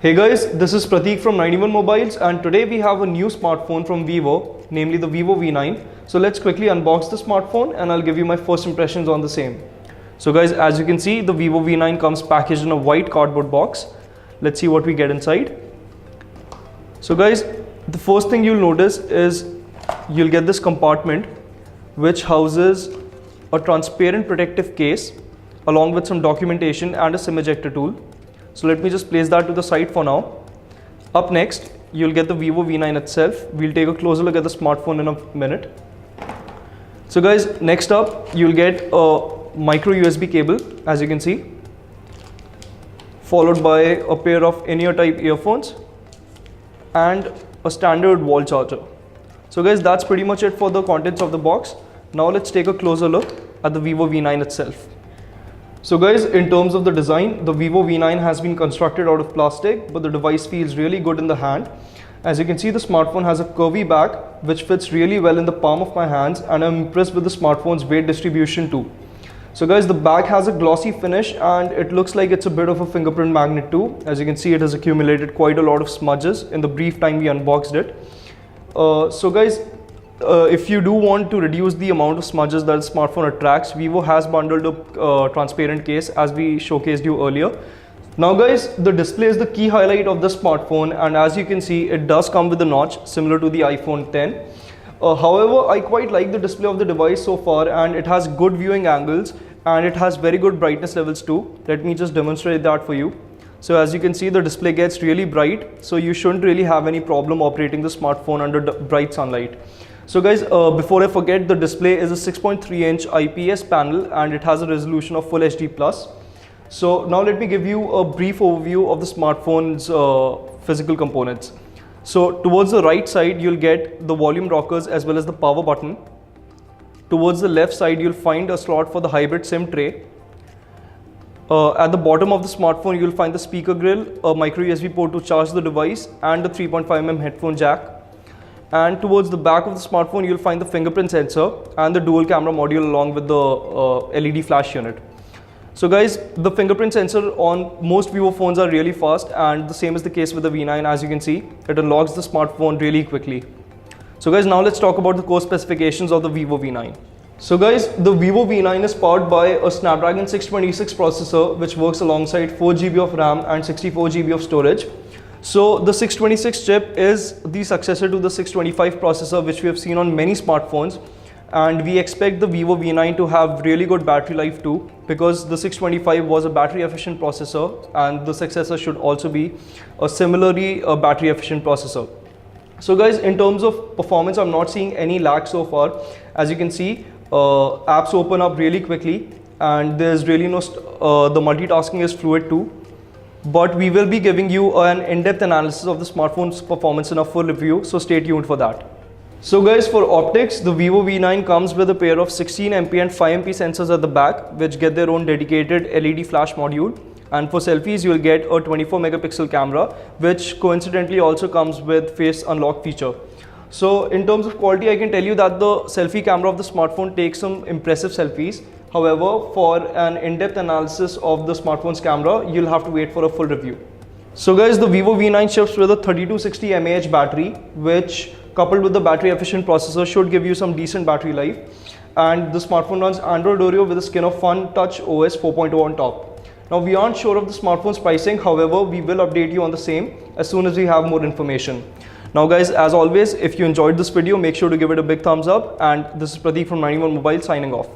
Hey guys, this is Prateek from 91 Mobiles, and today we have a new smartphone from Vivo, namely the Vivo V9. So let's quickly unbox the smartphone and I'll give you my first impressions on the same. So guys, as you can see, the Vivo V9 comes packaged in a white cardboard box. Let's see what we get inside. So guys, the first thing you'll notice is you'll get this compartment which houses a transparent protective case along with some documentation and a SIM ejector tool. So let me just place that to the side for now. Up next, you'll get the Vivo V9 itself. We'll take a closer look at the smartphone in a minute. So guys, next up, you'll get a micro USB cable, as you can see, followed by a pair of in-ear type earphones and a standard wall charger. So guys, that's pretty much it for the contents of the box. Now let's take a closer look at the Vivo V9 itself. So guys, in terms of the design, the Vivo V9 has been constructed out of plastic, but the device feels really good in the hand. As you can see, the smartphone has a curvy back which fits really well in the palm of my hands, and I'm impressed with the smartphone's weight distribution too. So guys, the back has a glossy finish and it looks like it's a bit of a fingerprint magnet too. As you can see, it has accumulated quite a lot of smudges in the brief time we unboxed it. So guys, if you do want to reduce the amount of smudges that the smartphone attracts, Vivo has bundled a transparent case as we showcased you earlier. Now guys, the display is the key highlight of the smartphone, and as you can see, it does come with a notch similar to the iPhone 10. However, I quite like the display of the device so far, and it has good viewing angles and it has very good brightness levels too. Let me just demonstrate that for you. So as you can see, the display gets really bright, so you shouldn't really have any problem operating the smartphone under bright sunlight. So guys, before I forget, the display is a 6.3-inch IPS panel and it has a resolution of Full HD+. So now let me give you a brief overview of the smartphone's physical components. So towards the right side, you'll get the volume rockers as well as the power button. Towards the left side, you'll find a slot for the hybrid SIM tray. At the bottom of the smartphone, you'll find the speaker grill, a micro USB port to charge the device, and the 3.5mm headphone jack. And towards the back of the smartphone, you'll find the fingerprint sensor and the dual camera module along with the LED flash unit. So guys, the fingerprint sensor on most Vivo phones are really fast, and the same is the case with the V9. As you can see, it unlocks the smartphone really quickly. So guys, now let's talk about the core specifications of the Vivo V9. So guys, the Vivo V9 is powered by a Snapdragon 626 processor which works alongside 4GB of RAM and 64GB of storage. So the 626 chip is the successor to the 625 processor which we have seen on many smartphones, and we expect the Vivo V9 to have really good battery life too, because the 625 was a battery efficient processor and the successor should also be a similarly battery efficient processor. So guys, in terms of performance, I'm not seeing any lag so far. As you can see, apps open up really quickly and there's really no the multitasking is fluid too. But we will be giving you an in-depth analysis of the smartphone's performance in a full review, so stay tuned for that. So guys, for optics, the Vivo V9 comes with a pair of 16MP and 5MP sensors at the back which get their own dedicated LED flash module. And for selfies, you'll get a 24-megapixel camera which coincidentally also comes with face unlock feature. So in terms of quality, I can tell you that the selfie camera of the smartphone takes some impressive selfies. However, for an in-depth analysis of the smartphone's camera, you'll have to wait for a full review. So guys, the Vivo V9 ships with a 3260 mAh battery, which coupled with the battery efficient processor should give you some decent battery life. And the smartphone runs Android Oreo with a Skin of Fun Touch OS 4.0 on top. Now we aren't sure of the smartphone's pricing, however, we will update you on the same as soon as we have more information. Now guys, as always, if you enjoyed this video, make sure to give it a big thumbs up, and this is Pradeep from 91 Mobile signing off.